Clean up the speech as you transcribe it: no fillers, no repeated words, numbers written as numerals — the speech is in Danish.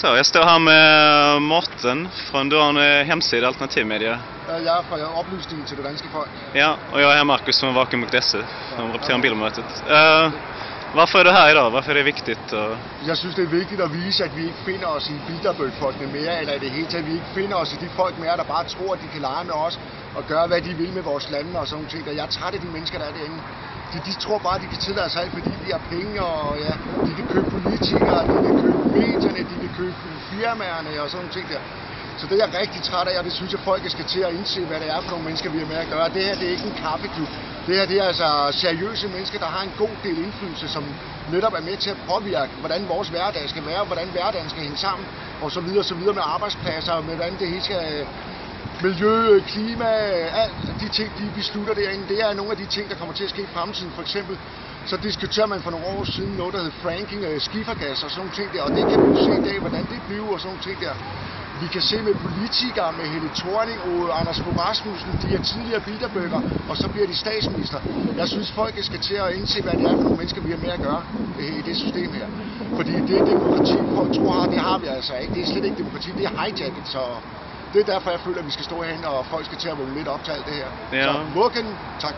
Så, jag står här med Morten från, du har en hemsida, Alternativmedia. Jag är från upplysningen till det danska folk. Ja, och jag är här Marcus från Vakuum.se, som representerar Bilmötet. Varför är du här idag? Varför är det viktigt? Jeg synes, det er vigtigt at vise, at vi ikke finder os i bilderbølgfolkene mere, eller i det hele taget, vi ikke finder os i de folk mere, der bare tror, at de kan lege med os og gøre, hvad de vil med vores lande og sådan nogle ting. Jeg er træt af de mennesker, der er derinde. De tror bare, at de kan tillade sig alt, fordi de har penge, og ja, de kan købe politikere, de kan købe medierne, de kan købe firmaerne og sådan nogle ting der. Så det er jeg rigtig træt af, og det synes jeg, folk skal til at indse, hvad det er for nogle mennesker, vi har med at gøre. Det her, det er ikke en kaffeklub. Det her, det er altså seriøse mennesker, der har en god del indflydelse, som netop er med til at påvirke, hvordan vores hverdag skal være, hvordan hverdagen skal hænge sammen, og så videre med arbejdspladser, med hvordan det hele skal miljø, klima, alt de ting, de beslutter derinde. Det er nogle af de ting, der kommer til at ske i fremtiden. For eksempel, så diskuterer man for nogle år siden noget, der hed fracking, skifergas og sådan nogle ting der, og det kan vi jo se i dag, hvordan det bliver og sådan nogle ting der. Vi kan se med politikere, med Helle Thorning og Anders Fogh Rasmussen, de er tidligere bilderbøger, og så bliver de statsminister. Jeg synes, folk skal til at indse, hvad det er for nogle mennesker, vi har med at gøre i det system her. Fordi det demokrati, folk tror, det har vi altså ikke. Det er slet ikke demokrati, det er hijacket, så det er derfor, jeg føler, at vi skal stå herhen, og folk skal til at vågne lidt op til alt det her. Ja. Så, Morgen, tak.